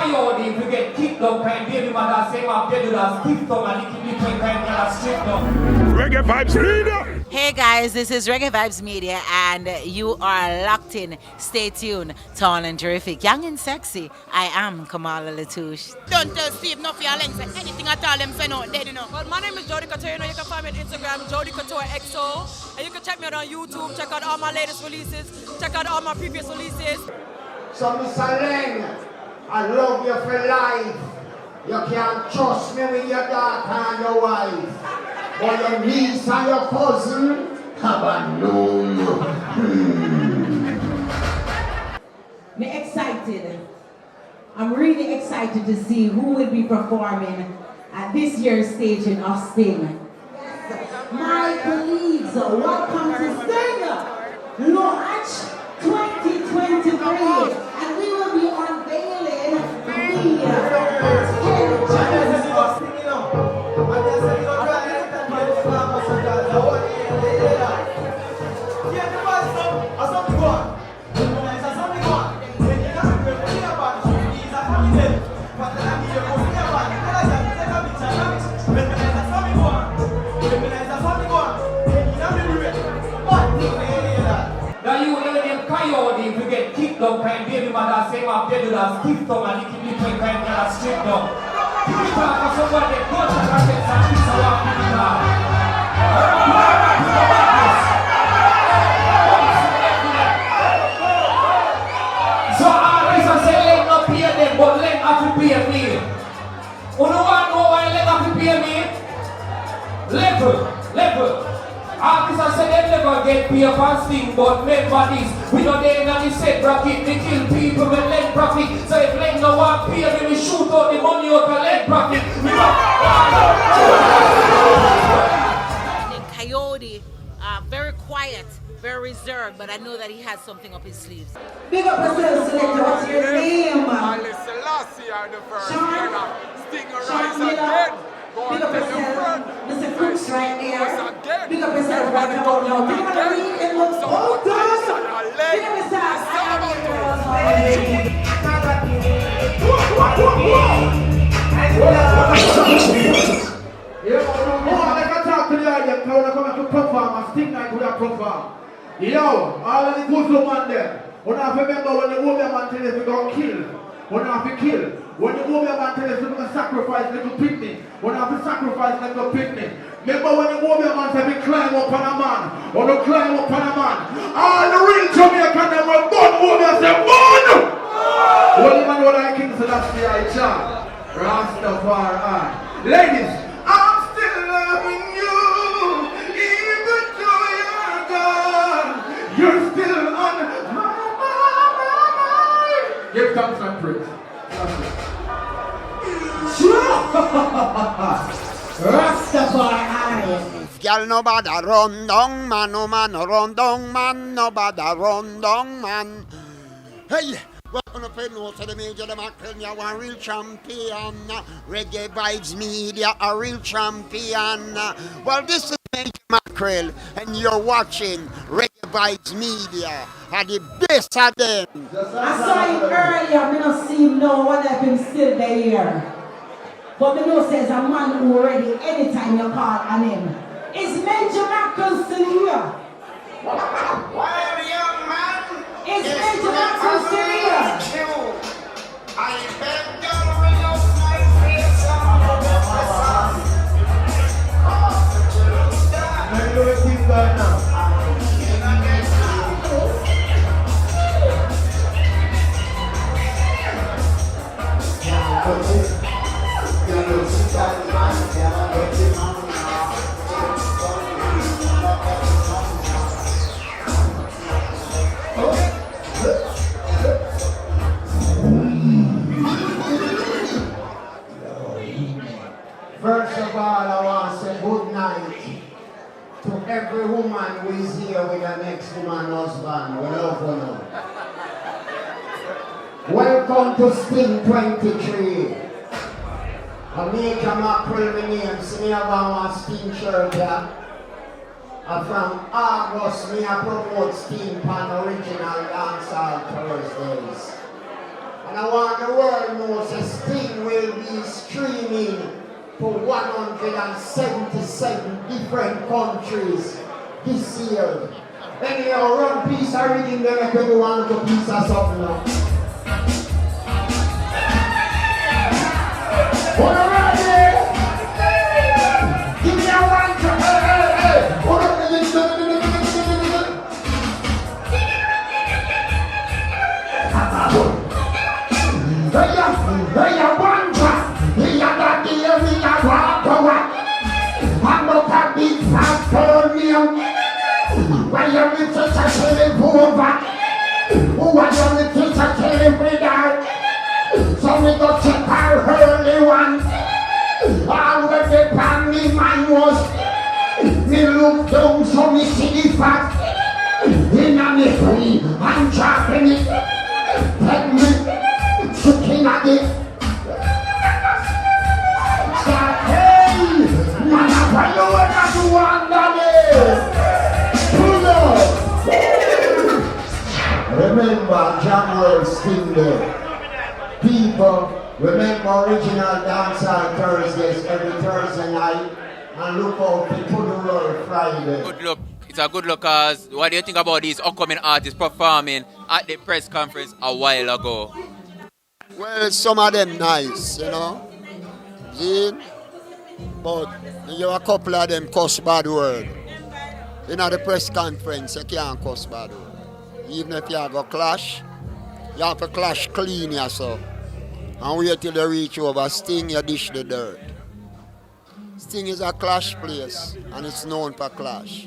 coyote if you get kicked up and baby mother say my baby does stiff tongue and lick it kind of straight down. Reggae Vibes Media. Hey guys, this is Reggae Vibes Media and you are locked in. Stay tuned. Tall and terrific, young and sexy. I am Kamala Latouche. Don't tell Steve no for your links. Anything at all them say no, they don't know. Well, my name is Jody Couture. You know, you can find me on Instagram, Jody Couture XO. And you can check me out on YouTube, check out all my latest releases, check out all my previous releases. So Mr. Leng, I love you for life. You can't trust me with your daughter and your wife. But your niece and your cousin have a no. I'm excited. I'm really excited to see who will be performing at this year's staging of Sting. My colleagues, welcome to Sting Launch 2023, and we will be unveiling coyote if you get kicked up and baby mother say my baby does stiff tongue and lick it kind of straight down. You talk to somebody that goes and gets a piece of work in the car. So artists say let not pay them but let have to pay me. You know why let have to pay me? Level. Artists say they never get paid for Sting, but remember this, we know they in the set bracket, they kill people with lead profit. So if Len no want pay, then we shoot out the money out of lead profit. Coyote, very quiet, very reserved, but I know that he has something up his sleeves. Big up yourself, Selector. What's your name? Selassie are the first. Sean. Sting Sean rise again. Big up yourself. Mr. Crooks right there. Big up yourself right about now. Big up the and look so good. Big up yourself. Yo, all of the good man there. When I remember when the woman man tell us we got killed. When I have to kill. When the woman man tell us we're going to sacrifice little picnic. When I have to sacrifice little picnic. Remember when the woman man said we climb up on a man. Or we climb up on a man. All the real Jamaican them will burn woman say burn! What the man what I king so that's the I chant. Rastafari. Ladies, I'm still loving you. Even though you're gone. You're still on my mind. Give thanks and praise. Rastafari. Girl, no bother run down, man, no man, no run down, man, no bother run down, man. Hey, what on a pay no to the major, the mackerel, you a real champion. Reggae Vibes Media, a real champion. Well, this is Major Mackerel, and you're watching Reggae Vibes Media. Are the best of them. I saw him earlier, I don't see him now, what if him still there. But me know says a man who ready anytime you call on him. Is Major Mackerel still here? Well, young man. Is Major Mackerel still here? I beg you to bring up my face on the now. First of all, I want to say good night to every woman who is here with her next woman husband. We love you. Welcome to Sting 23. I make a mackerel my name, so me have a Sting shirt here. And from August, me I promote Sting Pan Original Dancehall Thursdays. And I want the world world knows this thing will be streaming to 177 different countries this year. Anyhow, run piece of reading them like everyone to piece of something now. Hold on right there. Give me a one to hey. Hold on. Hey, one drop. We are not here, we are walk away. I'm not a big fat premium. Why you little telling over? Who are you little telling me down? So we go check our early one. All when the family man was. Me look down so me see the fat. In a me free, I'm dropping it. Take me, looking at it. Start, hey, man, why you ever do under this? Remember Jam World still there. People, remember original dance on Thursdays every Thursday night and look out for the World Friday. Good look. It's a good look cause what do you think about these upcoming artists performing at the press conference a while ago? Well, some of them nice, you know. See? But you have a couple of them cuss bad word. In the press conference, you can't cuss bad word. Even if you have a clash, you have to clash clean yourself. And wait till they reach over. Sting, you dish the dirt. Sting is a clash place, and it's known for clash.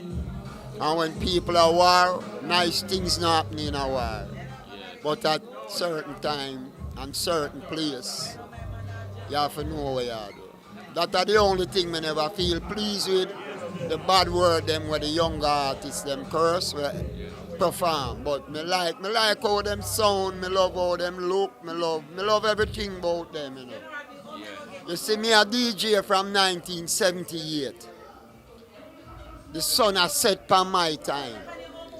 And when people are war, nice things not happening in a war. But at certain time and certain place, you have to know where you are. That's the only thing I never feel pleased with. The bad word them where the younger artists them curse where perform. But me like how them sound, me love how them look, me love everything about them, you know. You see me a DJ from 1978. The sun has set by my time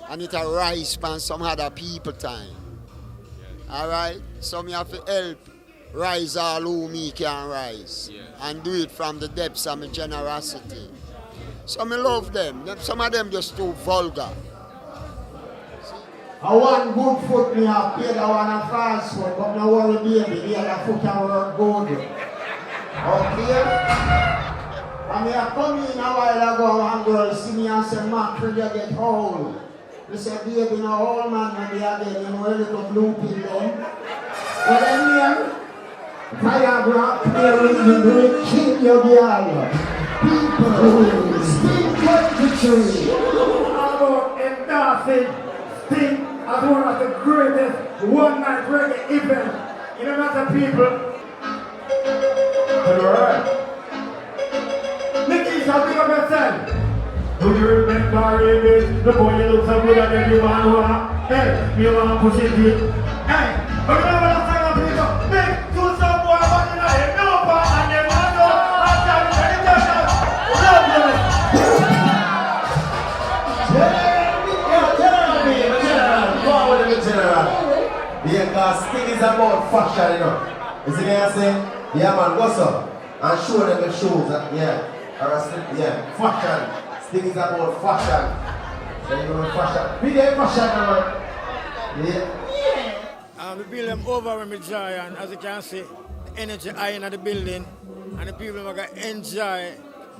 and it a rise from some other people time. Alright? So me have to help rise all who me can rise. And do it from the depths of my generosity. So I love them. Some of them just too vulgar. I want good foot, me have paid I want a fast foot, but no worry baby, the other foot can work good. Okay? And me have come in a while ago and girls see me and say, Mac, you get old. They say, baby, no old man when they are getting, you know, a little blue pill then. What them here? Viagra, play with the great king you girl. People, Sting 23. About endorsing Sting as one of the greatest one-night reggae events. You know what the people? Alright. Nikki, shall pick up yourself. Do you remember it? The boy you look so good at every man who hey, you want to push it in. Hey, remember that time I pick up? Big, do some boy, but you know, you know, and you want to yeah, because Sting is about fashion, you know. You see me I say, yeah man, what's up? And show them the shoes, yeah. Or yeah, fashion. Sting is about fashion. So you know fashion. Be there fashion, man. Yeah. We build them over when we joy, and as you can see, the energy high in the building, and the people are going to enjoy.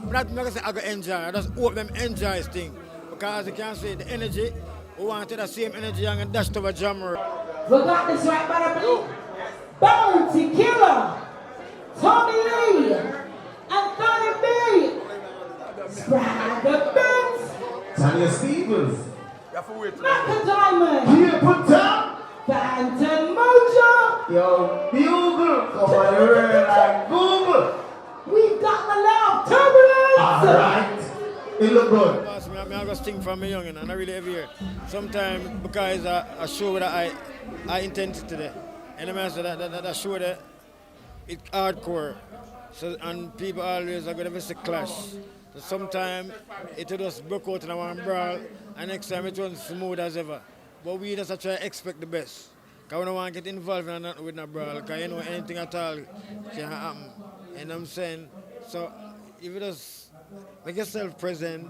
Not going to say I go enjoy, I just hope them enjoy this thing. Because as you can see, the energy, we want the same energy and dash to a jammer. We got this right by the beat. Bounty Killer, Tommy Lee, and Tony B. Spread the Benz. Tanya Stevens. Macca Diamond. Here, put down. Phantom Mojo. Yo, Bugle. Come on, you're like Google. We got the love turbulence. Alright. It look good. I go sting from me young and I really have here. Sometimes because I show that I intensity today. And I mean that show that it's hardcore. So and people always are gonna miss a clash. So sometimes it will just broke out in one brawl and next time it runs smooth as ever. But we just try to expect the best. Because we don't want to get involved in nothing with no brawl. Because you know anything at all can happen. You know what I'm saying? So if you just make yourself present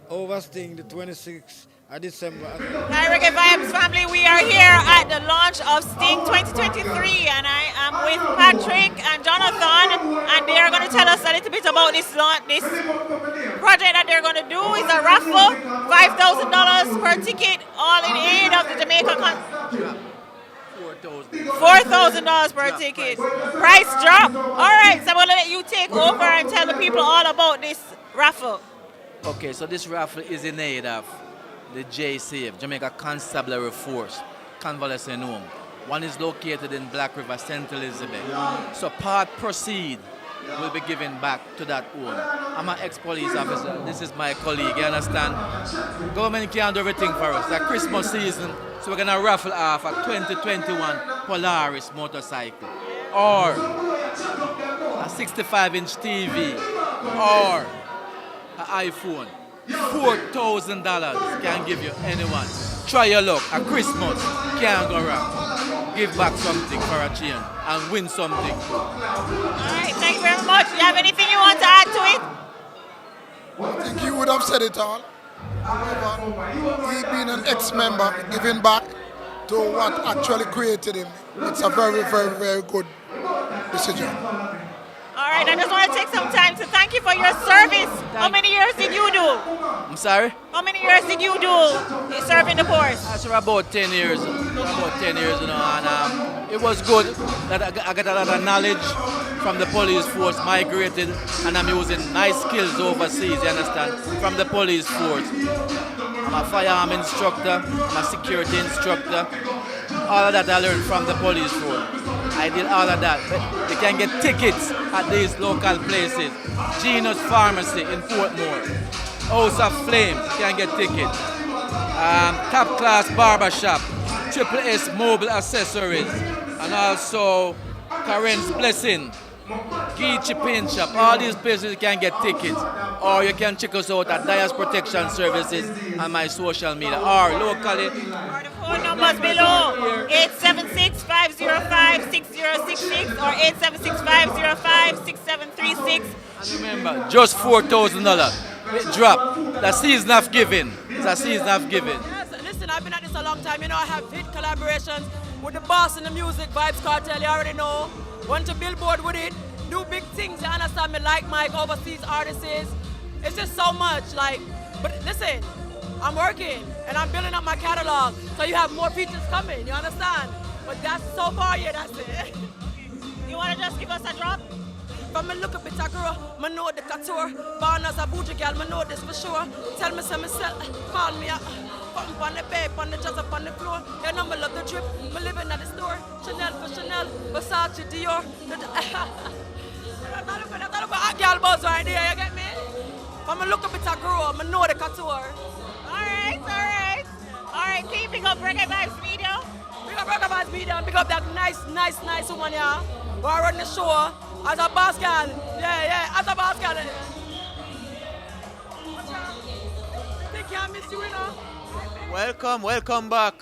over Sting the 26th of December. Hi, Reggae Vibes family. We are here at the launch of Sting 2023, and I am with Patrick and Jonathan, and they are going to tell us a little bit about this project that they're going to do. Is a raffle, $5,000 per ticket, all in aid of the Jamaica $4,000 per ticket. Price drop. All right, so I'm going to let you take over and tell the people all about this raffle. Okay, so this raffle is in aid of the JCF, Jamaica Constabulary Force, Convalescent Home. One is located in Black River, St. Elizabeth. So part proceed will be given back to that home. I'm an ex-police officer. This is my colleague, you understand? Government can't do everything for us. It's Christmas season, so we're going to raffle off a 2021 Polaris motorcycle, or a 65-inch TV, or an iPhone. $4,000 can give you anyone. Try your luck. At Christmas, can't go wrong. Give back something for a change and win something. All right, thank you very much. Do you have anything you want to add to it? I think you would have said it all. However, he being an ex-member, giving back to what actually created him, it's a very, very, very good decision. All right, I just want to take some time to thank you for your service. How many years did you do? I'm sorry? How many years did you do serving the force? That's about 10 years. About 10 years, you know, and it was good that I got a lot of knowledge from the police force, migrated, and I'm using nice skills overseas, you understand, from the police force. I'm a firearm instructor, I'm a security instructor. All of that I learned from the police force. I did all of that. They can get tickets at these local places. Genius Pharmacy in Portmore. House of Flames, you can get tickets. Top Class Barbershop. Triple S Mobile Accessories. And also Karen's Blessing. Geechee Paint Shop. All these places you can get tickets. Or you can check us out at Dyers Protection Services on my social media. Or locally. Phone numbers below, 876-505-6066 or 876-505-6736. And remember, just $4,000. It dropped. The season of giving. It's a season of giving. Yes, listen, I've been at this a long time. You know, I have hit collaborations with the boss in the music, Vibes Cartel, you already know. Went to Billboard with it. Do big things, you understand me, like Mike, overseas artists. It's just so much, like, but listen, I'm working and I'm building up my catalog, so you have more features coming, you understand? But that's so far, yeah, that's it. You want to just give us a drop? From me look a bit a girl, me know the couture. Born as a bougie girl, me know this for sure. Tell me some myself, call me up. Pump on the bed, on the just up on the floor. You know me love the drip, me living at the store. Chanel for Chanel, Versace, Dior. That's a girl buzz right there, you get me? From me look a bit a girl, me know the couture. All right, can you pick up Reggae Vibes Media? Pick up Reggae Vibes Media and pick up that nice woman here who I run the show as a boss girl. Yeah, as a boss girl. They can't miss you, you know? Welcome back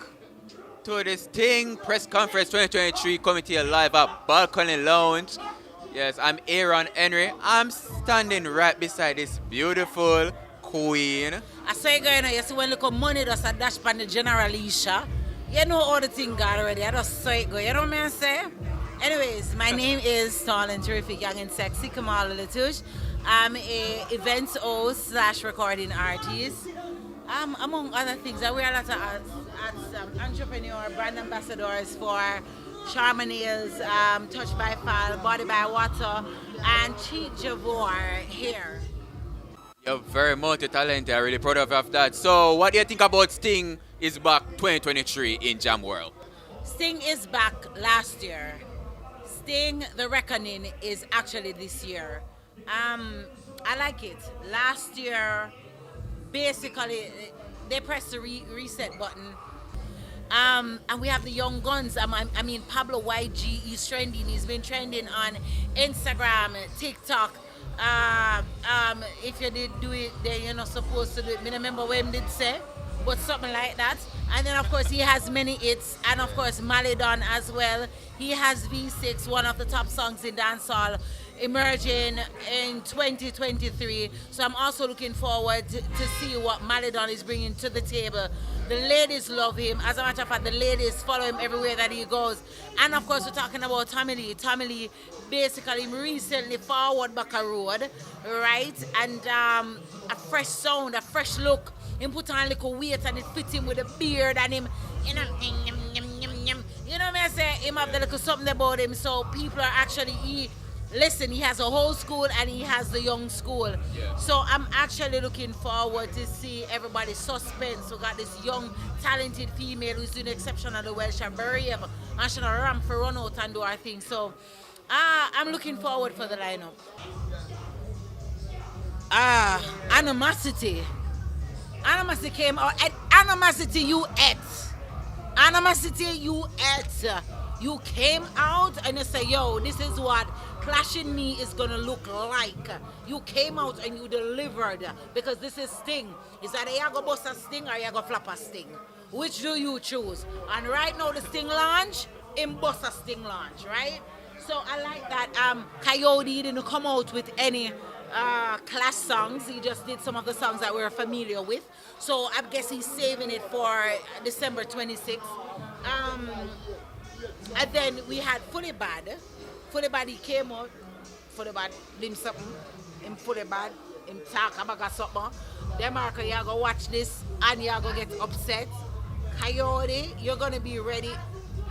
to this Sting Press Conference 2023 coming to you live at Balcony Lounge. Yes, I'm Aaron Henry. I'm standing right beside this beautiful queen. I saw you going, you see when look at money just a dash pan the General Isha. You know all the thing got already. I just saw it go. You know what I'm saying? Anyways, my name is Tall and Terrific, Young and Sexy, Kamala Latouche. I'm a events host / recording artist. Among other things, I wear a lot of entrepreneur, brand ambassadors for Charma Nails, Touch by Fall, Body by Water, and Cheat Javor hair. You're very multi-talented. I'm really proud of that. So, what do you think about Sting is back 2023 in Jam World? Sting is back last year. Sting, The Reckoning is actually this year. I like it. Last year, basically, they pressed the reset button. And we have the young guns. I mean, Pablo YG is trending. He's been trending on Instagram, TikTok. If you did do it, then you're not supposed to do it. I remember what him did say. but something like that. And then of course he has many hits, and of course Maledon as well. He has V6, one of the top songs in dancehall, emerging in 2023. So I'm also looking forward to see what Maledon is bringing to the table. The ladies love him. As a matter of fact, the ladies follow him everywhere that he goes. And of course, we're talking about Tommy Lee. Tommy Lee basically recently forward back a road, right? And a fresh sound, a fresh look. Him put on a little weight and it fits him with a beard and him, you know what I say? Him have the little something about him. So people are actually, listen, he has a whole school and he has the young school. Yeah. So I'm actually looking forward to see everybody's suspense. We got this young, talented female who's doing exceptionally well. She's brave and she's gonna ramp for run out and do her thing. So I'm looking forward for the lineup. Animosity. Animosity came out. Animosity you ate. Animosity you ate. You came out and you say, yo, this is what Clashing Me is gonna look like. You came out and you delivered, because this is Sting. Is that you go bust a Sting or you go flap a Sting? Which do you choose? And right now the Sting launch, him bust a Sting launch, right? So I like that Coyote didn't come out with any Clash songs. He just did some of the songs that we're familiar with. So I guess he's saving it for December 26th. And then we had Fully Bad. Fully Bad, he came out. Fully Bad, him something. Him Fully Bad, him talk about something. Then Marco, you're going to watch this and you're going to get upset. Coyote, you're going to be ready.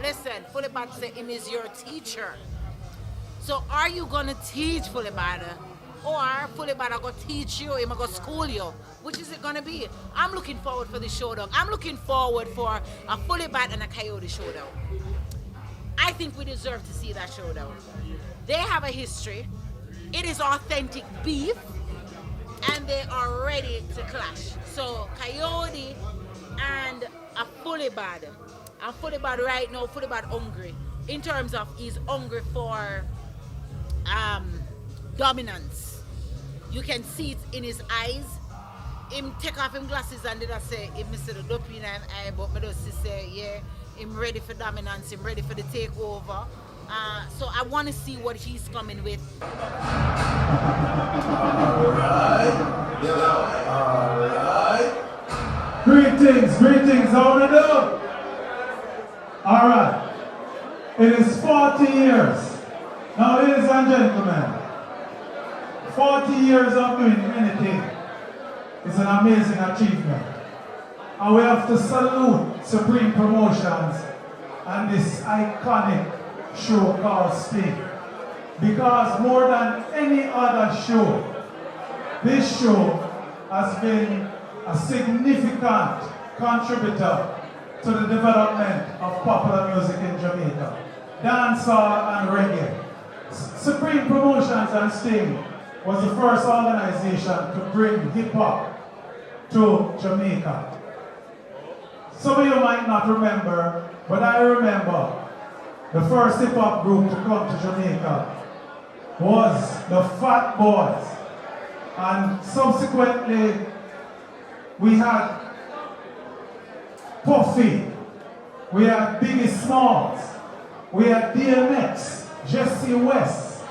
Listen, Fully Bad said him is your teacher. So are you going to teach Fully Bad? Or Fully Bad are going to teach you, him going to school you? Which is it going to be? I'm looking forward for the showdown. I'm looking forward for a Fully Bad and a Coyote showdown. I think we deserve to see that showdown. They have a history. It is authentic beef. And they are ready to clash. So Coyote and a Fully Bad. And Fully Bad right now, Fully Bad hungry. In terms of he's hungry for dominance. You can see it in his eyes. Him take off him glasses and did I say, if Mr. the dope in him eye, but me just say, yeah, him ready for dominance, him ready for the takeover. So I want to see what he's coming with. Alright. Greetings, how do you do? Alright. It is 40 years. Now, ladies and gentlemen, 40 years of doing anything is an amazing achievement. And we have to salute Supreme Promotions and this iconic show called Sting. Because more than any other show, this show has been a significant contributor to the development of popular music in Jamaica, dancehall and reggae. Supreme Promotions and Sting was the first organization to bring hip-hop to Jamaica. Some of you might not remember, but I remember the first hip-hop group to come to Jamaica was the Fat Boys. And subsequently, we had Puffy, we had Biggie Smalls, we had DMX, Jesse West,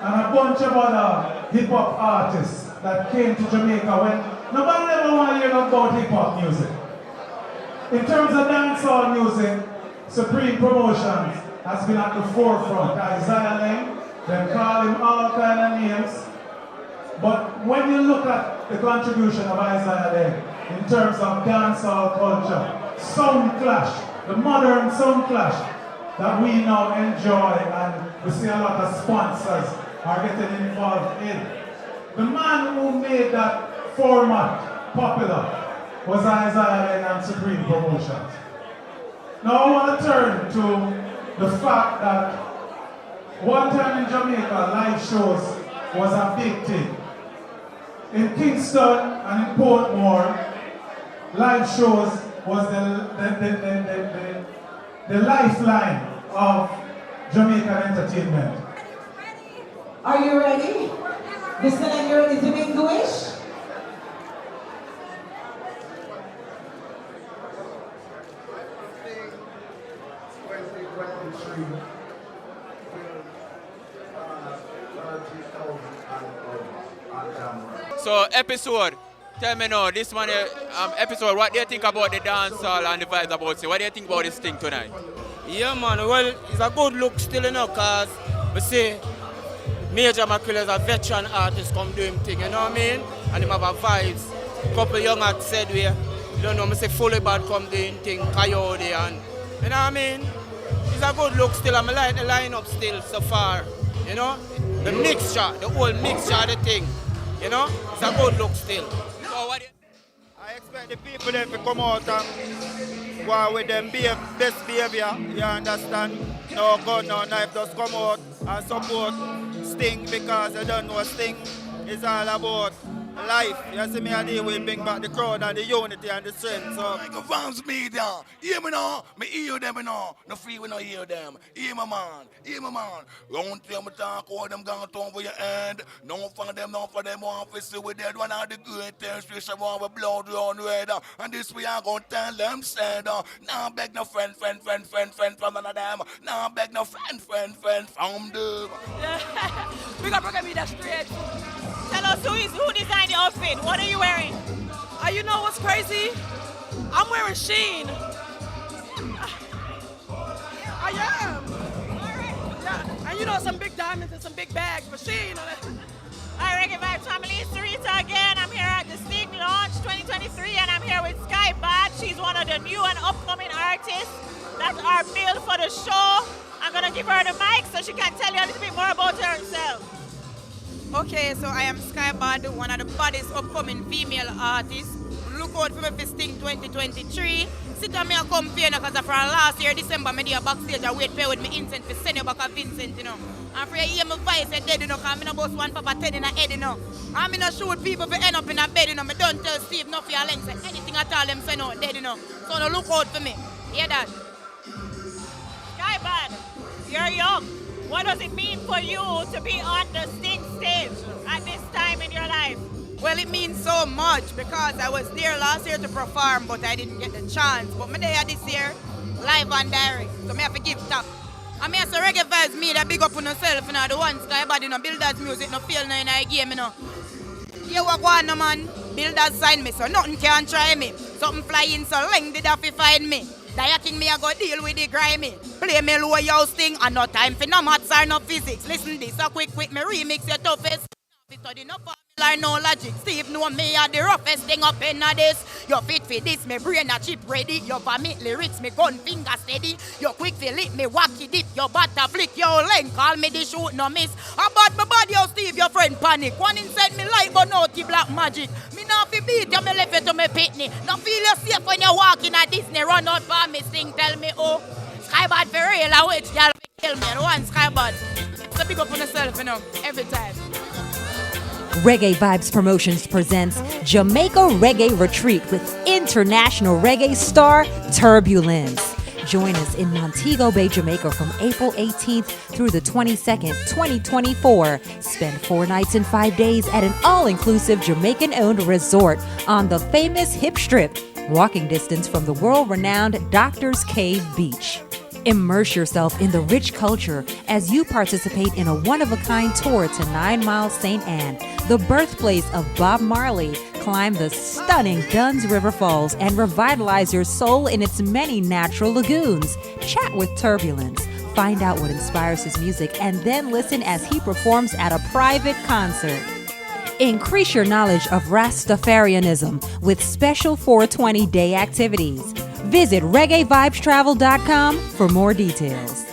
and a bunch of other hip-hop artists that came to Jamaica when nobody ever wanted to hear about hip-hop music. In terms of dancehall music, Supreme Promotions has been at the forefront. Isaiah Lane, they call him all kind of names. But when you look at the contribution of Isaiah Lane in terms of dancehall culture, sound clash, the modern sound clash that we now enjoy, and we see a lot of sponsors are getting involved in. The man who made that format popular was Isaiah Lane and Supreme Promotions. Now I want to turn to the fact that one time in Jamaica, live shows was a big thing. In Kingston and in Portmore, live shows was the lifeline of Jamaican entertainment. Are you ready? The selector is in English. So episode, tell me now, this one episode, what do you think about the dancehall and the vibes about it? What do you think about this thing tonight? Yeah, man. Well, it's a good look still, you know, because we see Major Macula is a veteran artist come do him thing, you know what I mean? And him have a vibes. Couple young artists said we, you don't know, I say Fully Bad come doing thing, Coyote, and you know what I mean? It's a good look still. I like the lineup still so far, you know? The mixture, the whole mixture of the thing, you know? It's a good look still. So what I expect the people then to come out and go with them best behavior, you understand? No gun, no knife, just come out and support Sting because you don't know Sting is all about life. You see me, I deal with bring back the crowd and the unity and the strength. So Microphones media, hear me now, me hear them now. No free we no hear them. Hear my man, hear my man. Round them talk, all them gonna turn for your hand. No for them want to see we dead. One of the greatest fish of our blood run red. And this we are gonna tell them said. Now beg no friend from none of them. Now beg no friend from them. We got to be that straight. Tell us who designed the outfit. What are you wearing? You know what's crazy? I'm wearing Sheen. I am. Yeah. And you know some big diamonds and some big bags for Sheen. Hi, Reggae Vibes family. It's Sarita again. I'm here at the Sting Launch 2023 and I'm here with Sky Bad. She's one of the new and upcoming artists that are built for the show. I'm going to give her the mic so she can tell you a little bit more about herself. Okay, so I am Sky Bad, one of the baddest upcoming female artists. Look out for me for Sting 2023. Sit on me and come here because from last year, December, I did backstage and wait pay with me instant for send you back a Vincent, you know. And for you hear my voice dead, you know, because I'm not boss one papa 10 in the head, you know. I'm not shoot people for end up in a bed, you know. I don't tell Steve no for your length, anything at all, them say no, dead, you know. So no look out for me. Hear that? Sky Bad, you're young. What does it mean for you to be on the Sting stage at this time in your life? Well, it means so much because I was there last year to perform, but I didn't get the chance. But me there this year, live and direct, so me have to give tap. I mean, as a Reggae Vibes, me that big up on yourself, you know, the one Sky Bad, you know, Builders music, no feel no in a game, you know. You walk on, no man, Builders sign me, so nothing can try me. Something fly in, so length did have to find me. That thing me I go deal with the grimy. Play me low yo Sting and no time for no maths or no physics. Listen this so quick me remix your toughest. Study no formula no logic. Steve know me are the roughest thing up in this. You fit for this, me brain a chip ready. You vomit lyrics, me gun finger steady. You quick feel it, me wacky dip. Your butter flick, your length, call me the shoot no miss. About my body, yo Steve, your friend panic. One inside me like but no black magic. Me not fi beat you, me left you to me pitney. Now feel you safe when you walking at Disney. Run out for me, Sting, tell me oh. Sky Bad for real, I wait, y'all kill me. And one Sky Bad. So big up on yourself, you know, every time. Reggae Vibes Promotions presents Jamaica Reggae Retreat with international reggae star Turbulence. Join us in Montego Bay, Jamaica from April 18th through the 22nd, 2024. Spend 4 nights and 5 days at an all-inclusive Jamaican-owned resort on the famous Hip Strip, walking distance from the world-renowned Doctor's Cave Beach. Immerse yourself in the rich culture as you participate in a one-of-a-kind tour to 9 Miles St. Anne, the birthplace of Bob Marley. Climb the stunning Dunn's River Falls and revitalize your soul in its many natural lagoons. Chat with Turbulence. Find out what inspires his music and then listen as he performs at a private concert. Increase your knowledge of Rastafarianism with special 420 day activities. Visit reggaevibestravel.com for more details.